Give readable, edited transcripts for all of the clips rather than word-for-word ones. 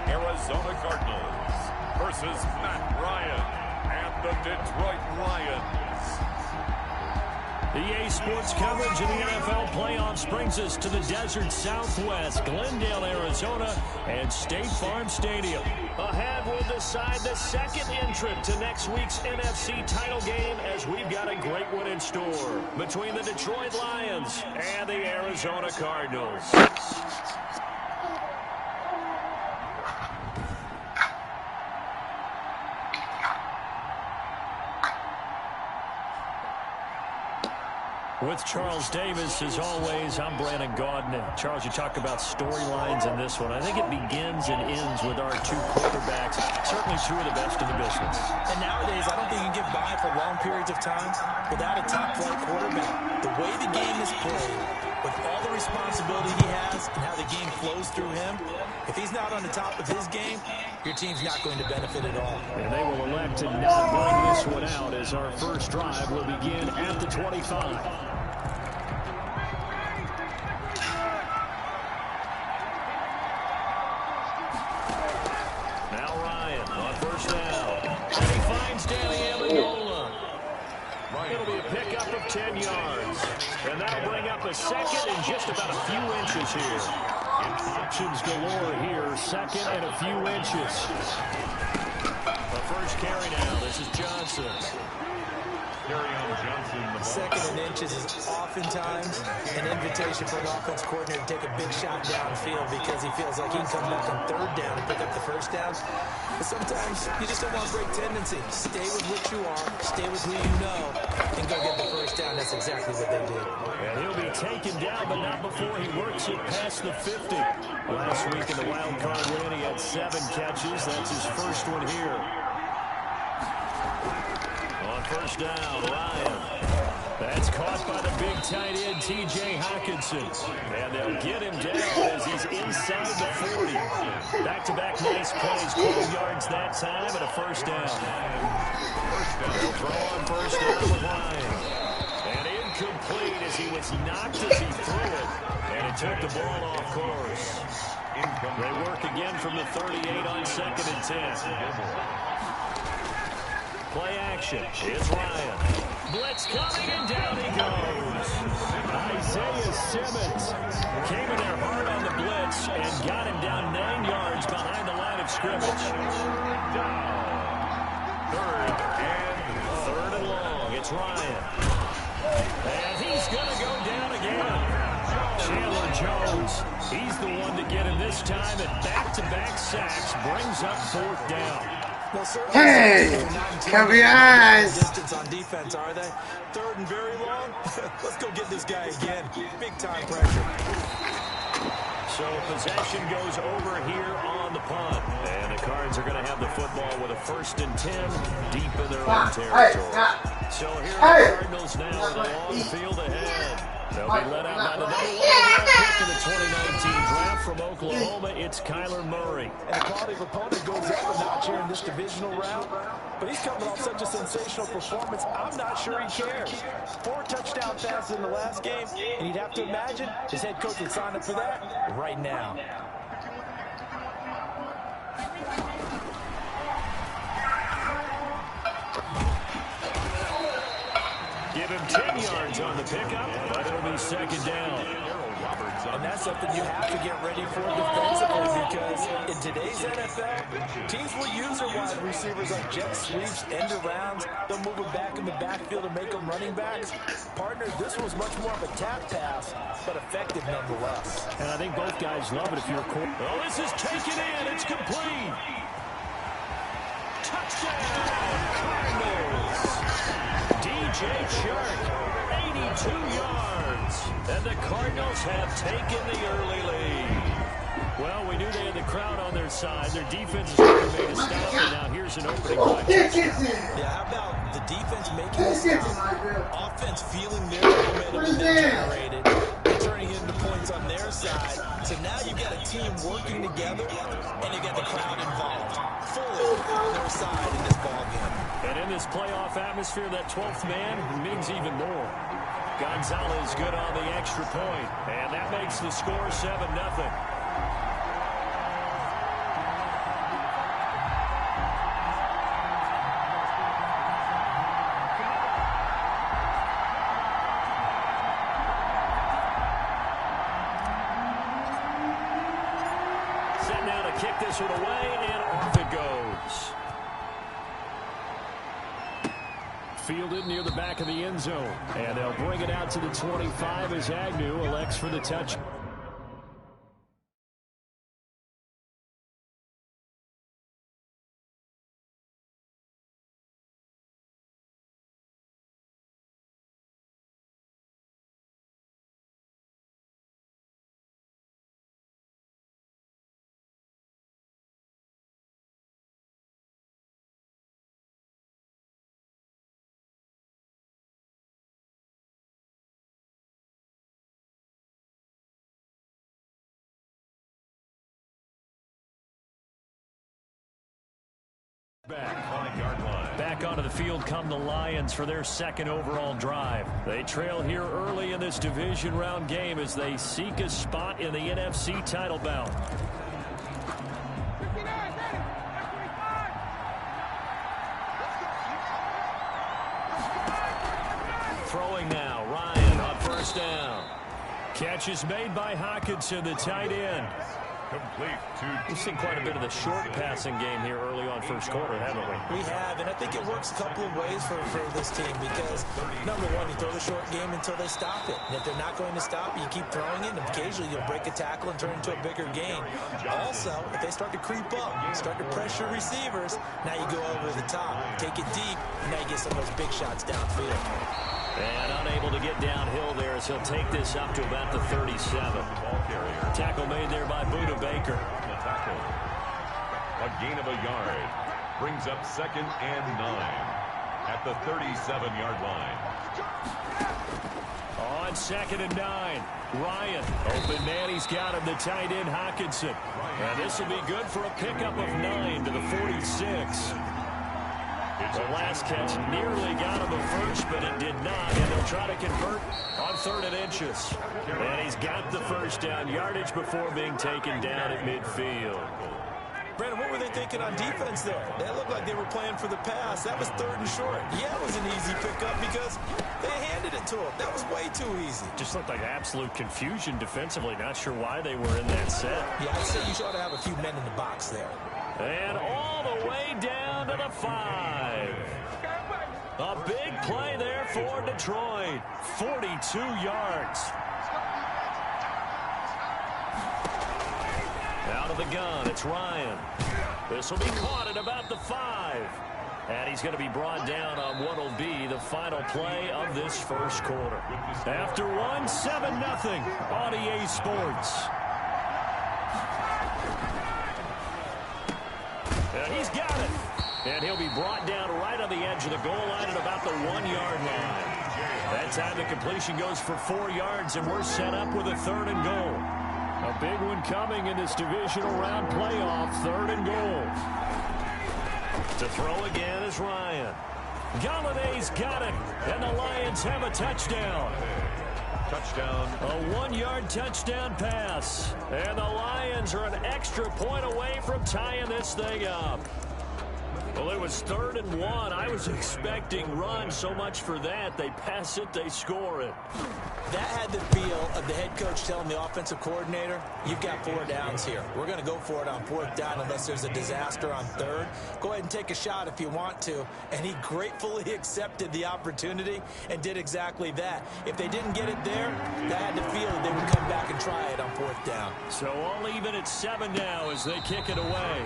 Arizona Cardinals versus Matt Ryan and the Detroit Lions. EA Sports coverage of the NFL playoffs brings us to the desert Southwest, Glendale, Arizona, and State Farm Stadium. Ahead, we'll decide the second entrant to next week's NFC title game, as we've got a great one in store between the Detroit Lions and the Arizona Cardinals. With Charles Davis, as always, I'm Brandon Gaudin. Charles, you talk about storylines in this one. I think it begins and ends with our two quarterbacks, certainly two of the best in the business. And nowadays, I don't think you can get by for long periods of time without a top-flight quarterback. The way the game is played, with all the responsibility he has and how the game flows through him, if he's not on the top of his game, your team's not going to benefit at all. And they will elect to not bring this one out, as our first drive will begin at the 25. It'll be a pickup of 10 yards. And that'll bring up a second and just about a few inches here. Options galore here, second and a few inches. The first carry now, this is Johnson. Second and inches is oftentimes an invitation for an offense coordinator to take a big shot downfield because he feels like he can come back on third down and pick up the first down. But sometimes you just don't want to break tendency. Stay with what you are, stay with who you know, and go get the first down. That's exactly what they did. And he'll be taken down, but not before he works it past the 50. Last week in the wild card win, he had 7 catches. That's his first one here. On first down, Ryan. That's caught by the big tight end, T.J. Hockenson. And they'll get him down as he's inside the 40. Back-to-back nice plays, 12 yards that time, and a first down. They'll throw on first down with Ryan. And incomplete as he was knocked as he threw it. And it took the ball off course. They work again from the 38 on second and 10. Play action. Here's Ryan. Blitz coming, and down he goes. Isaiah Simmons came in there hard on the blitz and got him down 9 yards behind the line of scrimmage. Third and long. It's Ryan. And he's going to go down again. Chandler Jones, he's the one to get him this time, and back-to-back sacks brings up fourth down. Hey, campeones! Distance on defense, are they? Third and very long? Let's go get this guy again. Big time pressure. So possession goes over here on the punt. And the Cards are going to have the football with a first and 10 deep in their own territory. So here are the Cardinals now with a long field ahead. They'll be led out by the number 1 overall pick in the 2019 draft from Oklahoma. It's Kyler Murray. And the quality of opponent goes up a notch here in this divisional round. But he's coming off such a sensational performance, I'm not sure he cares. 4 touchdown passes in the last game, and you'd have to imagine his head coach would sign up for that right now. Give him 10 yards on the pickup, but it'll be second down. And that's something you have to get ready for defensively, because in today's NFL, teams will use their wide receivers on jet sweeps, end arounds. They'll move them back in the backfield and make them running backs. Partner, this was much more of a tap pass, but effective nonetheless. And I think both guys love it if you're a quarterback. Oh, this is taken in. It's complete. Touchdown, Cardinals. DJ Chark, 82 yards. And the Cardinals have taken the early lead. Well, we knew they had the crowd on their side. Their defense is going to make a stop, and now here's an opening play. Yeah, how about the defense making a stop? Offense feeling their momentum they generated, and turning it into points on their side. So now you've got a team working together, and you got the crowd involved, fully on their side in this ballgame. And in this playoff atmosphere, that 12th man means even more. Gonzalez good on the extra point, and that makes the score 7-0. kick this one away, and off it goes. Fielded near the back of the end zone. And they'll bring it out to the 25 as Agnew elects for the touch. Back onto the field come the Lions for their second overall drive. They trail here early in this division round game as they seek a spot in the NFC title bout. Throwing now, Ryan on first down. Catch is made by Hockenson, the tight end. Complete to... We've seen quite a bit of the short passing game here early on first quarter, haven't we? We have, and I think it works a couple of ways for this team because, number one, you throw the short game until they stop it. And if they're not going to stop, you keep throwing it, and occasionally you'll break a tackle and turn it into a bigger gain. Also, if they start to creep up, start to pressure receivers, now you go over the top, take it deep, and now you get some of those big shots downfield. And unable to get downhill there as he'll take this up to about the 37. Tackle made there by Buda Baker. Tackle. A gain of a yard. Brings up 2nd and 9 at the 37-yard line. On 2nd and 9. Ryan. Open man. He's got him. The tight end, Hockenson. And this will be good for a pickup of 9 to the 46. The last catch nearly got him a first, but it did not. And they'll try to convert on 3rd and inches. And he's got the first down. Yardage before being taken down at midfield. Brandon, what were they thinking on defense there? They looked like they were playing for the pass. That was 3rd and short. Yeah, it was an easy pickup because they handed it to him. That was way too easy. Just looked like absolute confusion defensively. Not sure why they were in that set. Yeah, I'd say you ought to have a few men in the box there. And all the way down to the 5. A big play there for Detroit. 42 yards. Out of the gun, it's Ryan. This will be caught at about the 5. And he's going to be brought down on what will be the final play of this first quarter. After one, 7-0 on EA Sports. And he's got it. And he'll be brought down right on the edge of the goal line at about the 1-yard line. That time the completion goes for 4 yards, and we're set up with a 3rd and goal. A big one coming in this divisional round playoff, 3rd and goal. To throw again is Ryan. Galladay's got it, and the Lions have a touchdown. Touchdown. A 1-yard touchdown pass. And the Lions are an extra point away from tying this thing up. Well, it was 3rd and 1. I was expecting run. So much for that. They pass it, they score it. That had the feel of the head coach telling the offensive coordinator, you've got 4 downs here. We're going to go for it on 4th down unless there's a disaster on 3rd. Go ahead and take a shot if you want to. And he gratefully accepted the opportunity and did exactly that. If they didn't get it there, they had the feel that they would come back and try it on 4th down. So all even at 7 now as they kick it away.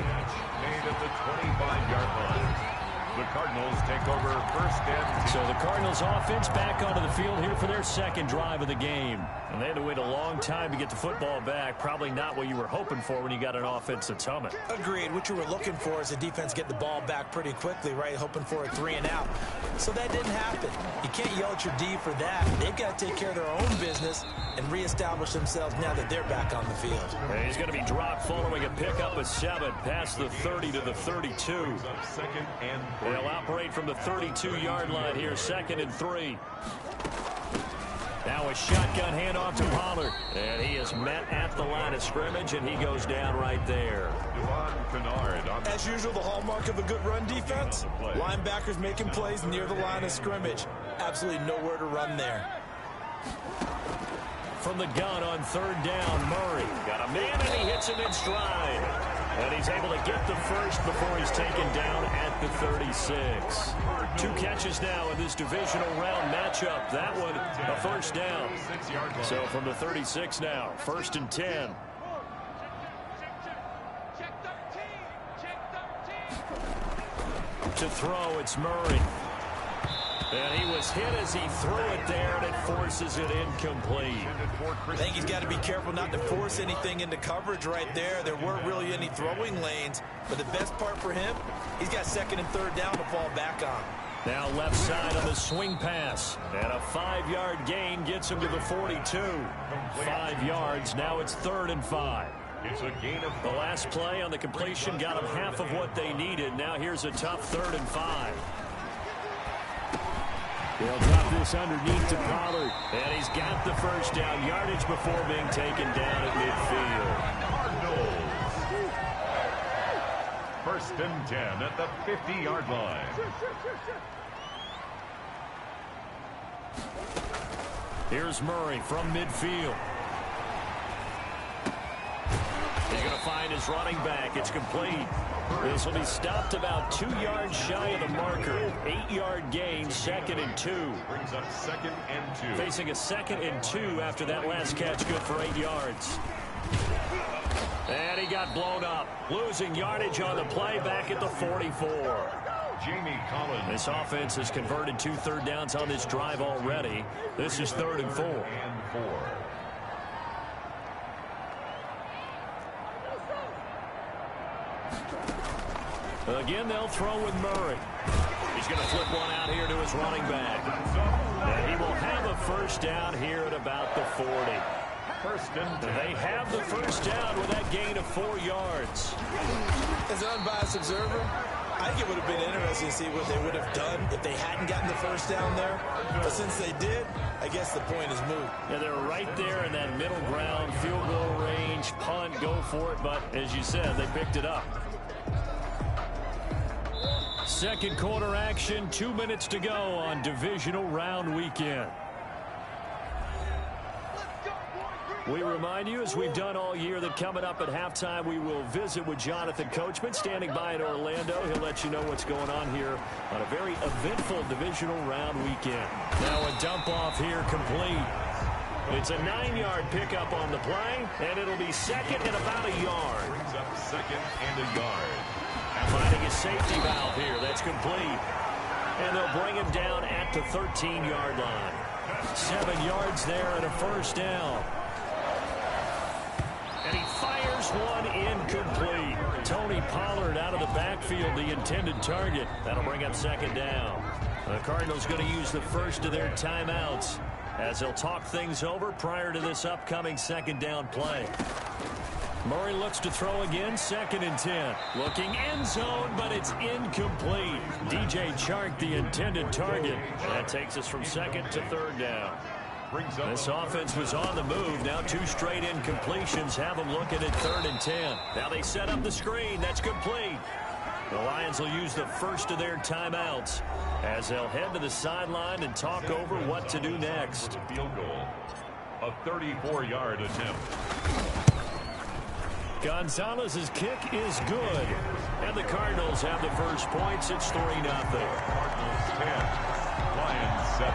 Made at the 25-yard line. The Cardinals take over 1st and 10. So the Cardinals offense back onto the field here for their second drive of the game. And they had to wait a long time to get the football back. Probably not what you were hoping for when you got an offense that's humming. Agreed. What you were looking for is the defense get the ball back pretty quickly, right? Hoping for a 3 and out. So that didn't happen. You can't yell at your D for that. They've got to take care of their own business and reestablish themselves now that they're back on the field. And he's going to be dropped following a pickup of 7 past the 30 to the 32. 2nd and 3. They'll operate from the 32-yard line here, 2nd and 3. Now a shotgun handoff to Pollard. And he is met at the line of scrimmage, and he goes down right there. As usual, the hallmark of a good run defense, linebackers making plays near the line of scrimmage. Absolutely nowhere to run there. from the gun on third down. Murray got a man, and he hits him in stride. And he's able to get the first before he's taken down at the 36. 2 catches now in this divisional round matchup. That one, a first down. So from the 36 now, 1st and 10. To throw, it's Murray. And he was hit as he threw it there, and it forces it incomplete. I think he's got to be careful not to force anything into coverage right there. There weren't really any throwing lanes, but the best part for him, he's got 2nd and 3rd down to fall back on. Now left side on the swing pass, and a 5-yard gain gets him to the 42. 5 yards, now it's 3rd and 5. It's a gain of the last play on the completion got them half of what they needed. Now here's a tough 3rd and 5. They'll drop this underneath to Pollard. And he's got the first down. Yardage before being taken down at midfield. Cardinals. 1st and 10 at the 50-yard line. Here's Murray from midfield. He's going to find his running back. It's complete. This will be stopped about 2 yards shy of the marker. 8-yard gain, 2nd and 2. Brings up 2nd and 2. Facing a 2nd and 2 after that last catch, good for 8 yards. And he got blown up. Losing yardage on the play back at the 44. Jamie Collins. This offense has converted 2 third downs on this drive already. This is 3rd and 4. And 4. Again, they'll throw with Murray. He's going to flip one out here to his running back. And he will have a first down here at about the 40. 1st and 10. They have the first down with that gain of 4 yards. As an unbiased observer, I think it would have been interesting to see what they would have done if they hadn't gotten the first down there. But since they did, I guess the point is moot. Yeah, they're right there in that middle ground, field goal range, punt, go for it. But as you said, they picked it up. Second quarter action, 2 minutes to go on divisional round weekend. We remind you, as we've done all year, that coming up at halftime, we will visit with Jonathan Coachman, standing by in Orlando. He'll let you know what's going on here on a very eventful divisional round weekend. Now a dump off here complete. It's a 9-yard pickup on the play, and it'll be 2nd and about a yard. Brings up 2nd and a yard. Finding a safety valve here. That's complete. And they'll bring him down at the 13-yard line. 7 yards there and a first down. And he fires one incomplete. Tony Pollard out of the backfield, the intended target. That'll bring up 2nd down. The Cardinals going to use the first of their timeouts as they'll talk things over prior to this upcoming 2nd down play. Murray looks to throw again, 2nd and 10. Looking end zone, but it's incomplete. DJ Chark, the intended target. That takes us from 2nd to 3rd down. This offense was on the move. Now 2 straight incompletions have them looking at 3rd and 10. Now they set up the screen. That's complete. The Lions will use the first of their timeouts as they'll head to the sideline and talk over what to do next. Field goal. A 34-yard attempt. Gonzalez's kick is good. And the Cardinals have the first points. It's 3-0. Cardinals 10, Lions 7.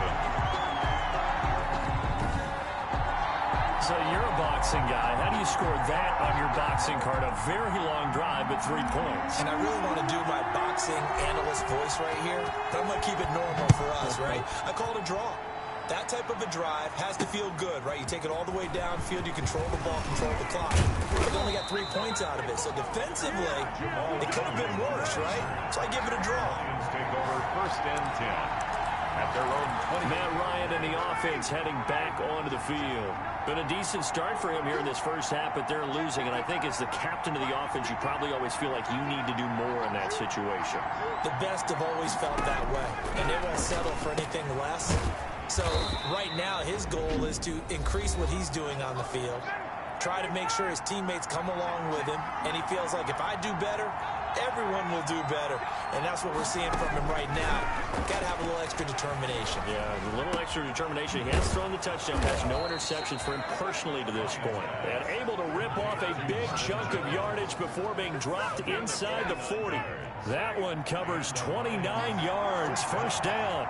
So you're a boxing guy. How do you score that on your boxing card? A very long drive, but 3 points. And I really want to do my boxing analyst voice right here, but I'm going to keep it normal for us, right? I call it a draw. That type of a drive has to feel good, right? You take it all the way downfield, you control the ball, control the clock. But they only got 3 points out of it. So defensively, it could have been worse, right? So I give it a draw. Take over 1st and 10. At their own 20. Matt Ryan and the offense heading back onto the field. Been a decent start for him here in this first half, but they're losing. And I think as the captain of the offense, you probably always feel like you need to do more in that situation. The best have always felt that way, and they won't settle for anything less. So right now, his goal is to increase what he's doing on the field, try to make sure his teammates come along with him, and he feels like if I do better, everyone will do better. And that's what we're seeing from him right now. Got to have a little extra determination. Yeah, a little extra determination. He has thrown the touchdown pass. No interceptions for him personally to this point. And able to rip off a big chunk of yardage before being dropped inside the 40. That one covers 29 yards. First down.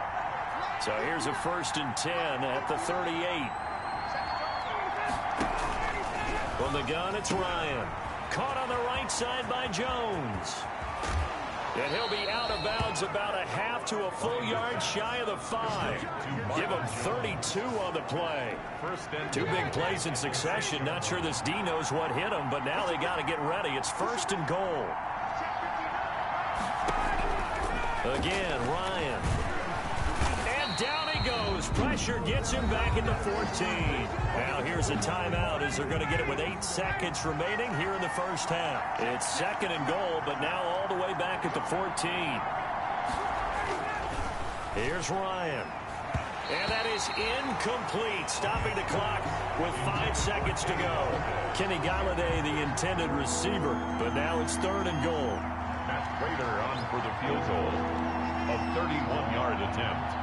So here's a 1st and 10 at the 38. From the gun, it's Ryan. Caught on the right side by Jones. And he'll be out of bounds about a half to a full yard shy of the 5. Give him 32 on the play. 2 big plays in succession. Not sure this D knows what hit him, but now they got to get ready. It's 1st and goal. Again, Ryan. And down he goes. Pressure gets him back into 14. Now here's a timeout as they're going to get it with 8 seconds remaining here in the first half. It's 2nd and goal, but now all the way back at the 14. Here's Ryan. And that is incomplete, stopping the clock with 5 seconds to go. Kenny Galladay, the intended receiver, but now it's 3rd and goal. Matt Prater on for the field goal. A 31-yard attempt.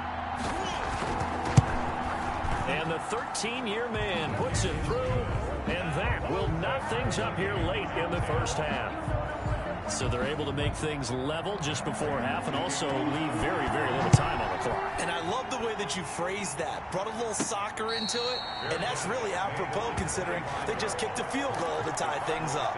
And the 13-year man puts it through, and that will knot things up here late in the first half. So they're able to make things level just before half and also leave very, very little time on the clock. And I love the way that you phrased that. Brought a little soccer into it, and that's really apropos considering they just kicked a field goal to tie things up.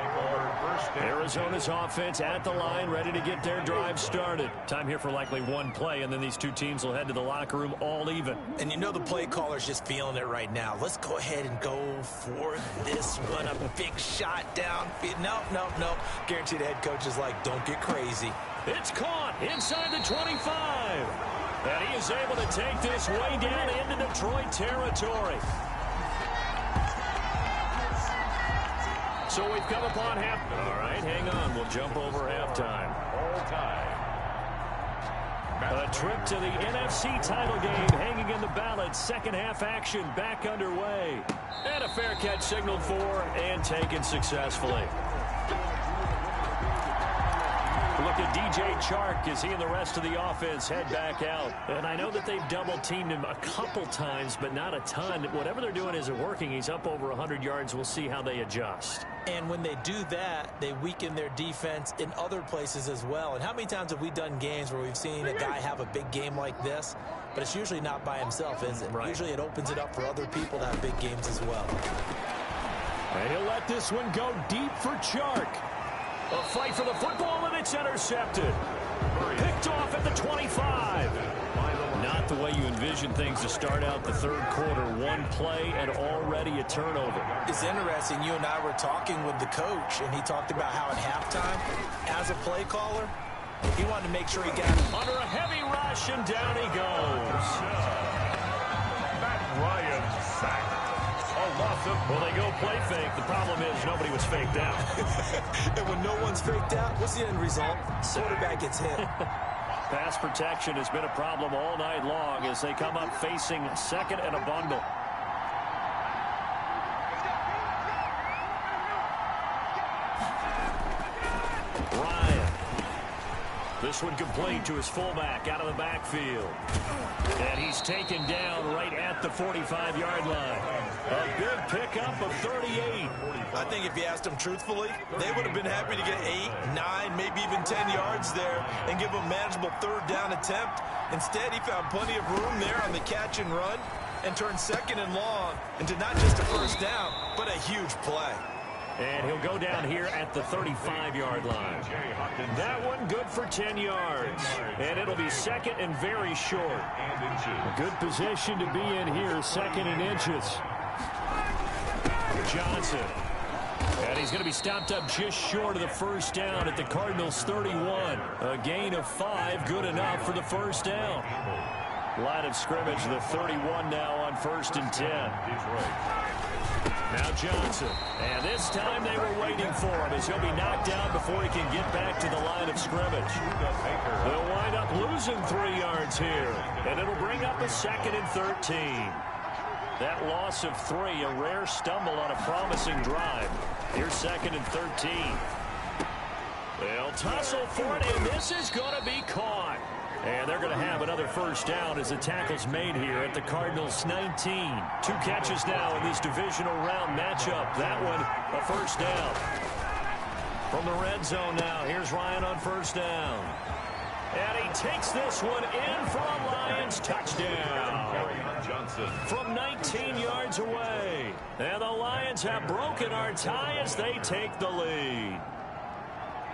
Arizona's offense at the line, ready to get their drive started. Time here for likely one play, and then these two teams will head to the locker room all even. And you know the play caller's just feeling it right now. Let's go ahead and go for this one. A big shot down. No. Guaranteed the head coach is like, don't get crazy. It's caught inside the 25. And he is able to take this way down into Detroit territory. So we've come upon half. All right, hang on. We'll jump over halftime. All time. A trip to the NFC title game hanging in the balance. Second half action back underway. And a fair catch signaled for and taken successfully. Look at DJ Chark as he and the rest of the offense head back out. And I know that they've double-teamed him a couple times, but not a ton. Whatever they're doing isn't working. He's up over 100 yards. We'll see how they adjust. And when they do that, they weaken their defense in other places as well. And how many times have we done games where we've seen a guy have a big game like this, but it's usually not by himself, is it? Right. Usually it opens it up for other people to have big games as well. And he'll let this one go deep for Chark. A fight for the football, and it's intercepted. Picked off at the 25. Not the way you envision things to start out the third quarter. One play and already a turnover. It's interesting. You and I were talking with the coach, and he talked about how at halftime, as a play caller, he wanted to make sure he got under a heavy rush, and down he goes. Matt Ryan sacked. Well, they go play fake. The problem is nobody was faked out. And when no one's faked out, what's the end result? Quarterback gets hit. Pass protection has been a problem all night long as they come up facing second and a bundle. Ryan. This one complete to his fullback out of the backfield. And he's taken down right at the 45-yard line. A big pickup of 38. I think if you asked them truthfully, they would have been happy to get 8, 9, maybe even 10 yards there and give them a manageable third down attempt. Instead, he found plenty of room there on the catch and run and turned second and long into not just a first down, but a huge play. And he'll go down here at the 35-yard line. That one good for 10 yards. And it'll be second and very short. A good position to be in here, second and inches. Johnson. And he's going to be stopped up just short of the first down at the Cardinals' 31. A gain of 5, good enough for the first down. Line of scrimmage, the 31 now on 1st and 10. Now Johnson. And this time they were waiting for him as he'll be knocked down before he can get back to the line of scrimmage. They'll wind up losing 3 yards here. And it'll bring up a 2nd and 13. That loss of 3, a rare stumble on a promising drive. Here's 2nd and 13. They'll tussle for it, and this is going to be caught. And they're going to have another first down as the tackle's made here at the Cardinals' 19. 2 catches now in this divisional round matchup. That one, a first down. From the red zone now, here's Ryan on first down. And he takes this one in for a Lions touchdown. From 19 yards away. And the Lions have broken our tie as they take the lead.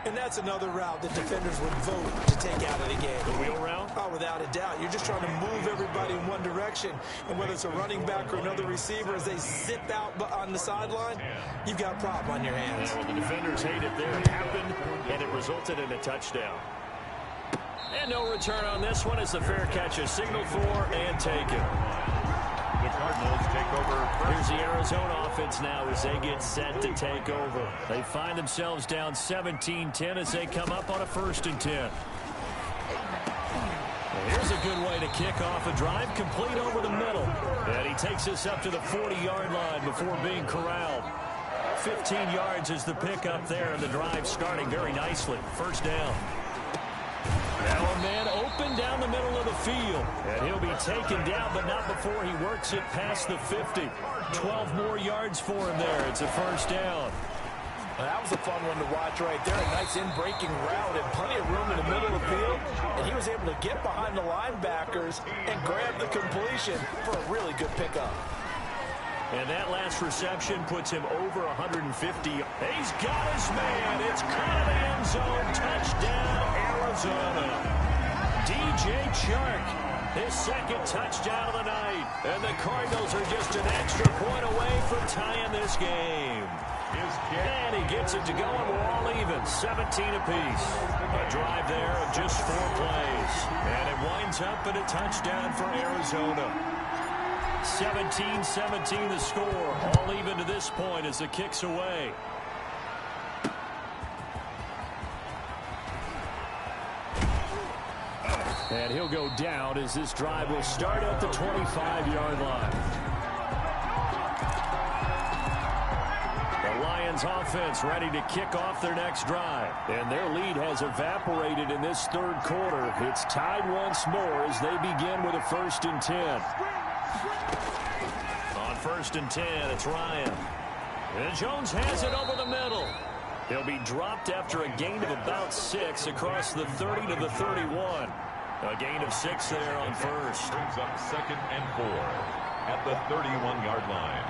And that's another route that defenders would vote to take out of the game. The wheel route? Oh, without a doubt. You're just trying to move everybody in one direction. And whether it's a running back or another receiver, as they zip out on the sideline, you've got a problem on your hands. Well, the defenders hate it there. It happened, and it resulted in a touchdown. And no return on this one as the fair catch is signaled for and taken. The Cardinals take over. Here's the Arizona offense now as they get set to take over. They find themselves down 17-10 as they come up on a 1st and 10. Here's a good way to kick off a drive, complete over the middle. And he takes this up to the 40-yard line before being corralled. 15 yards is the pickup there, and the drive starting very nicely. First down. Now a man open down the middle of the field. And he'll be taken down, but not before he works it past the 50. 12 more yards for him there. It's a first down. Well, that was a fun one to watch right there. A nice in-breaking route and plenty of room in the middle of the field. And he was able to get behind the linebackers and grab the completion for a really good pickup. And that last reception puts him over 150. He's got his man. It's caught in the end zone. Touchdown, Arizona. DJ Chark, his 2nd touchdown of the night. And the Cardinals are just an extra point away from tying this game. And he gets it to go, and we're all even. 17 apiece. A drive there of just 4 plays. And it winds up in a touchdown for Arizona. 17-17 the score, all even to this point as the kick's away. And he'll go down as this drive will start at the 25-yard line. The Lions offense ready to kick off their next drive. And their lead has evaporated in this 3rd quarter. It's tied once more as they begin with a 1st and 10. On 1st and 10, it's Ryan. And Jones has it over the middle. He'll be dropped after a gain of about 6 across the 30 to the 31. A gain of 6 there on 1st. Brings up 2nd and 4 at the 31-yard line.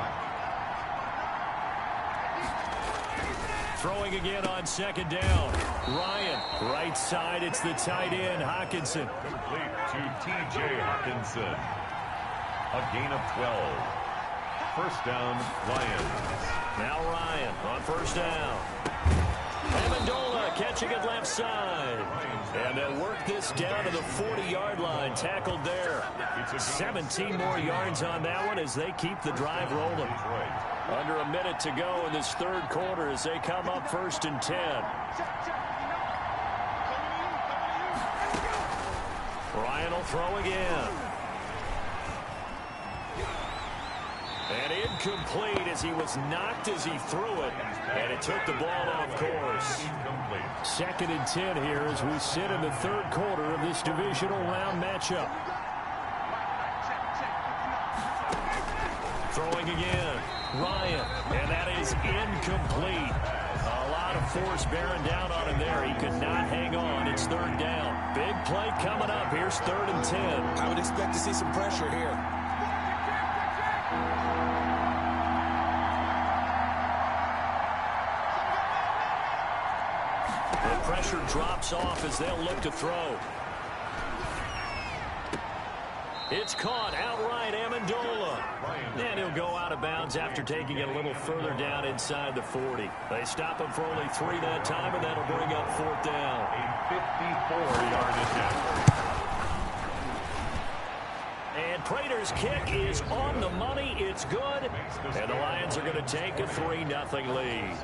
Throwing again on 2nd down. Ryan, right side, it's the tight end, Hockenson. Complete to T.J. Hockenson. A gain of 12. First down, Lions. Now Ryan on 1st down. Amendola catching it left side. And they'll work this down to the 40-yard line. Tackled there. 17 more yards on that one as they keep the drive rolling. Under a minute to go in this 3rd quarter as they come up 1st and 10. Ryan will throw again. And incomplete as he was knocked as he threw it. And it took the ball off course. 2nd and 10 here as we sit in the 3rd quarter of this divisional round matchup. Throwing again. Ryan. And that is incomplete. A lot of force bearing down on him there. He could not hang on. It's 3rd down. Big play coming up. Here's 3rd and 10. I would expect to see some pressure here. The pressure drops off as they'll look to throw. It's caught outright, Amendola. And he'll go out of bounds after taking it a little further down inside the 40. They stop him for only 3 that time, and that'll bring up 4th down. A 54-yard attempt. And Prater's kick is on the money. It's good. And the Lions are going to take a 3-0 lead.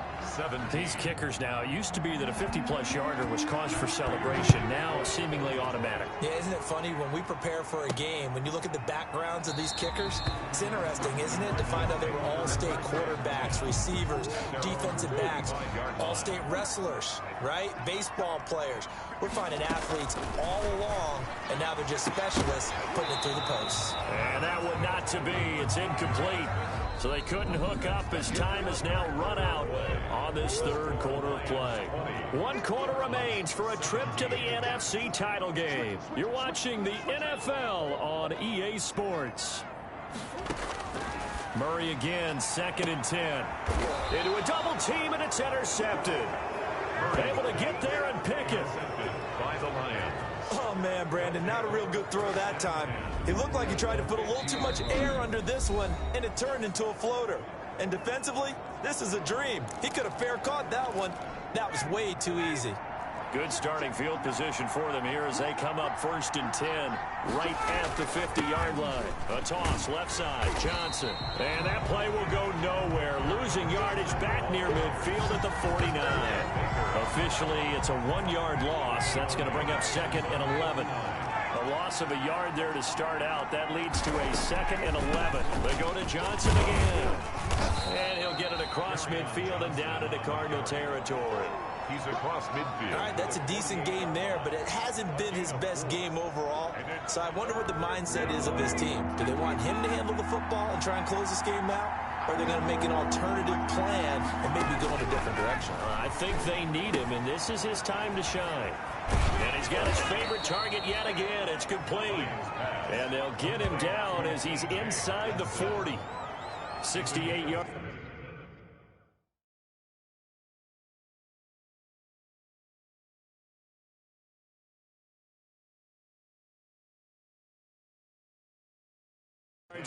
These kickers now, it used to be that a 50-plus yarder was cause for celebration. Now seemingly automatic. Yeah, isn't it funny when we prepare for a game, when you look at the backgrounds of these kickers, it's interesting, isn't it, to find out they were all-state quarterbacks, receivers, defensive backs, all-state wrestlers, right? Baseball players. We're finding athletes all along, and now they're just specialists putting it through the posts. And that one not to be. It's incomplete. So they couldn't hook up as time has now run out on this third quarter of play. 1 quarter remains for a trip to the NFC title game. You're watching the NFL on EA Sports. Murray again, 2nd and 10. Into a double team, and it's intercepted. Able to get there and pick it. By the Lions. Oh, man, Brandon, not a real good throw that time. It looked like he tried to put a little too much air under this one, and it turned into a floater. And defensively, this is a dream. He could have fair caught that one. That was way too easy. Good starting field position for them here as they come up 1st and 10 right at the 50-yard line. A toss left side, Johnson. And that play will go nowhere. Losing yardage back near midfield at the 49. Officially, it's a 1-yard loss. That's going to bring up 2nd and 11. A loss of a yard there to start out. That leads to a 2nd and 11. They go to Johnson again. And he'll get it across midfield and down into Cardinal territory. He's across midfield. All right, that's a decent game there, but it hasn't been his best game overall. So I wonder what the mindset is of this team. Do they want him to handle the football and try and close this game out? Or are they going to make an alternative plan and maybe go in a different direction? I think they need him, and this is his time to shine. And he's got his favorite target yet again. It's complete. And they'll get him down as he's inside the 40. 68 yards.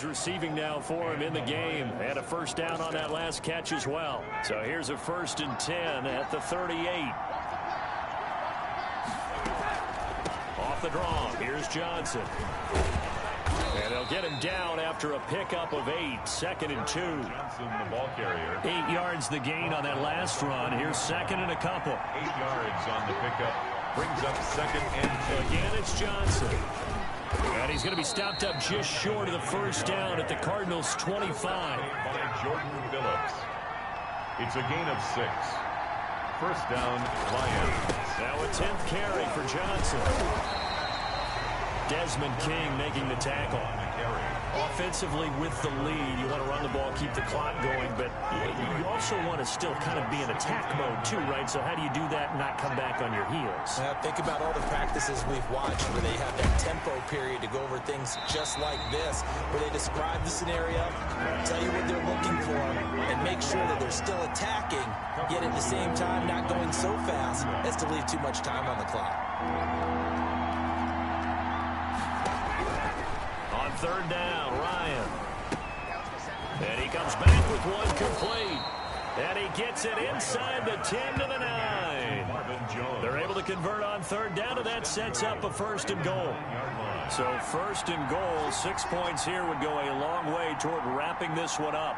Receiving now for him in the game, and a first down on that last catch as well. So here's a 1st and 10 at the 38. Off the draw, here's Johnson. And they'll get him down after a pickup of 8, 2nd and 2. Johnson, the ball carrier. 8 yards the gain on that last run. Here's 2nd and a couple. 8 yards on the pickup. Brings up 2nd and 2. Again, it's Johnson. And he's going to be stopped up just short of the first down at the Cardinals' 25. By Jordan Phillips. It's a gain of 6. First down, Lions. Now a 10th carry for Johnson. Desmond King making the tackle. Offensively with the lead, you want to run the ball, keep the clock going, but you also want to still kind of be in attack mode too, right? So how do you do that and not come back on your heels? Think about all the practices we've watched where they have that tempo period to go over things just like this, where they describe the scenario, tell you what they're looking for, and make sure that they're still attacking, yet at the same time not going so fast as to leave too much time on the clock. On 3rd down, Ryan. And he comes back with one complete. And he gets it inside the 10 to the 9. They're able to convert on 3rd down, and that sets up a 1st and goal. So 1st and goal, 6 points here would go a long way toward wrapping this one up.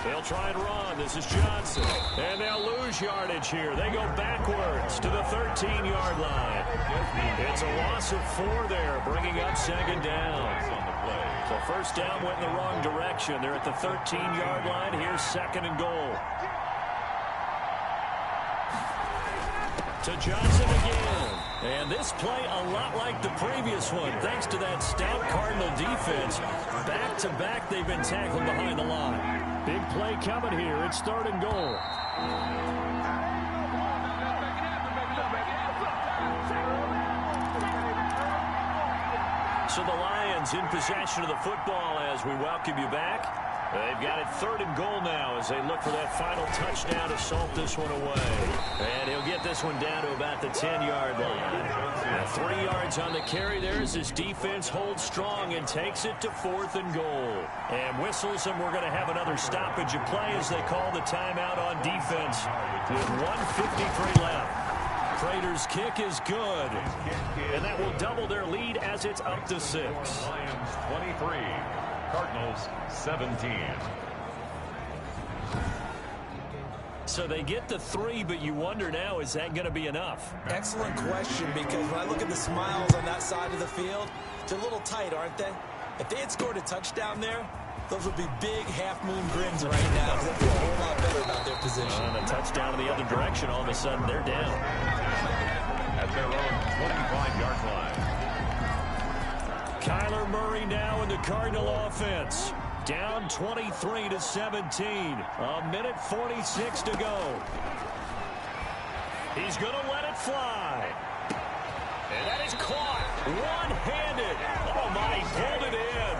They'll try and run. This is Johnson. And they'll lose yardage here. They go backwards to the 13-yard line. It's a loss of 4 there, bringing up 2nd down. So first down went in the wrong direction. They're at the 13-yard line. Here's 2nd and goal. To Johnson again. And this play a lot like the previous one, thanks to that stout Cardinal defense. Back-to-back, they've been tackled behind the line. Big play coming here. It's 3rd and goal. So the Lions in possession of the football as we welcome you back. They've got it 3rd and goal now as they look for that final touchdown to salt this one away. And he'll get this one down to about the 10-yard line. Now 3 yards on the carry there as his defense holds strong and takes it to 4th and goal. And whistles, and we're going to have another stoppage of play as they call the timeout on defense with 1:53 left. Prater's kick is good. And that will double their lead as it's up to 6. Lions 23, Cardinals 17. So they get the 3, but you wonder now, is that going to be enough? Excellent question, because when I look at the smiles on that side of the field, they're a little tight, aren't they? If they had scored a touchdown there, those would be big half-moon grins right now. They feel a whole lot better about their position. And a touchdown in the other direction, all of a sudden they're down. At their own 25-yard line. Kyler Murray now in the Cardinal offense. Down 23-17. A minute 46 to go. He's going to let it fly. And that is caught. One-handed. Oh, my, he pulled it in.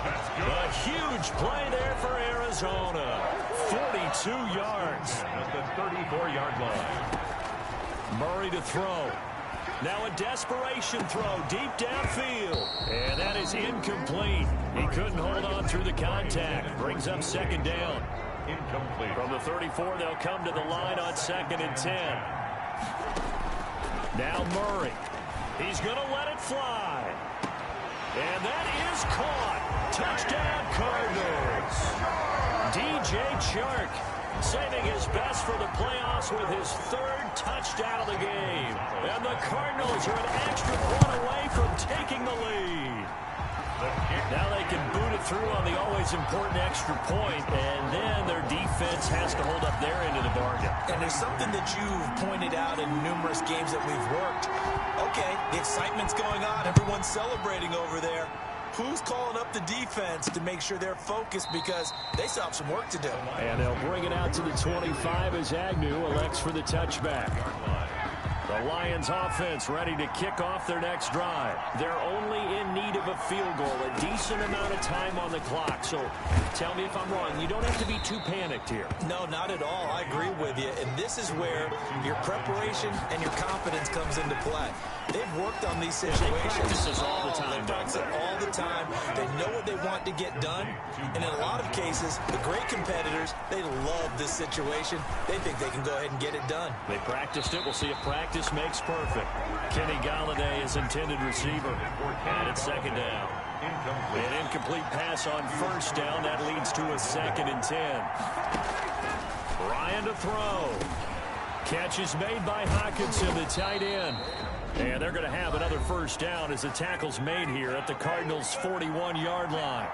That's good. A huge play there for Arizona. 42 yards. At the 34-yard line. Murray to throw. Now a desperation throw deep downfield. And that is incomplete. He couldn't hold on through the contact. Brings up second down. Incomplete. From the 34, they'll come to the line on 2nd and 10. Now Murray. He's going to let it fly. And that is caught. Touchdown Cardinals. DJ Chark saving his best for the playoffs with his 3rd touchdown of the game. And the Cardinals are an extra point away from taking the lead. Now they can boot it through on the always important extra point, and then their defense has to hold up their end of the bargain. And there's something that you've pointed out in numerous games that we've worked. Okay, the excitement's going on. Everyone's celebrating over there. Who's calling up the defense to make sure they're focused, because they still have some work to do? And they'll bring it out to the 25 as Agnew elects for the touchback. The Lions offense ready to kick off their next drive. They're only in need of a field goal, a decent amount of time on the clock. So tell me if I'm wrong. You don't have to be too panicked here. No, not at all. I agree with you. And this is where your preparation and your confidence comes into play. They've worked on these situations. They practice this all the time. They practice it all the time. They know what they want to get done. And in a lot of cases, the great competitors, they love this situation. They think they can go ahead and get it done. They practiced it. We'll see if practice makes perfect. Kenny Galladay is intended receiver. And it's 2nd down. An incomplete pass on 1st down. That leads to a 2nd and 10. Ryan to throw. Catch is made by Hawkinson, the tight end. And they're going to have another 1st down as the tackle's made here at the Cardinals' 41-yard line.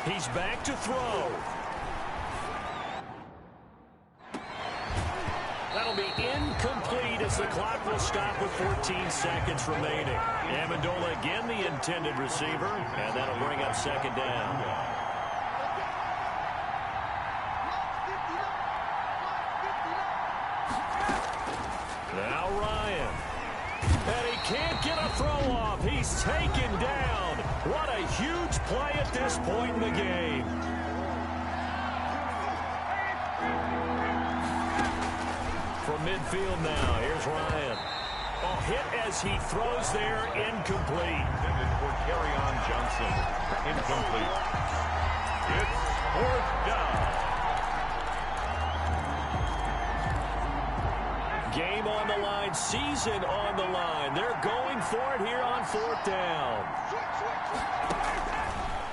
He's back to throw. That'll be incomplete as the clock will stop with 14 seconds remaining. Amendola again the intended receiver, and that'll bring up 2nd down. Now Ryan. And he can't get a throw off. He's taken down. What a huge play at this point in the game. From midfield now, here's Ryan. A hit as he throws there, incomplete. Intended for Kerryon Johnson. Incomplete. It's 4th down. Game on the line, season on the line. They're going for it here on 4th down.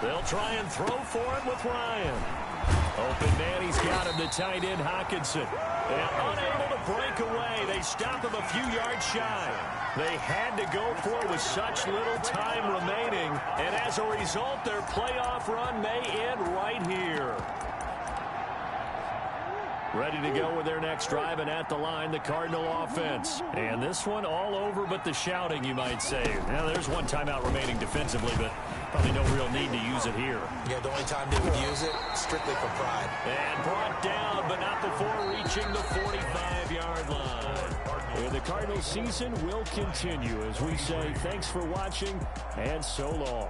They'll try and throw for it with Ryan. Open man, he's got him, the tight end Hawkinson. And unable to break away. They stop him a few yards shy. They had to go for it with such little time remaining. And as a result, their playoff run may end right here. Ready to go with their next drive, and at the line, the Cardinal offense. And this one all over but the shouting, you might say. Now, there's one timeout remaining defensively, but probably no real need to use it here. Yeah, the only time they would use it, strictly for pride. And brought down, but not before reaching the 45-yard line. And the Cardinals season will continue as we say thanks for watching, and so long.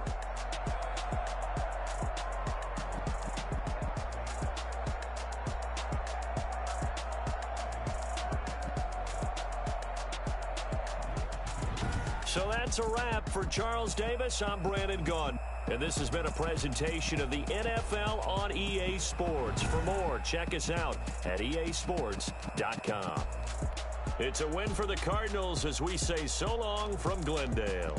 So that's a wrap for Charles Davis. I'm Brandon Gaudin. And this has been a presentation of the NFL on EA Sports. For more, check us out at easports.com. It's a win for the Cardinals as we say so long from Glendale.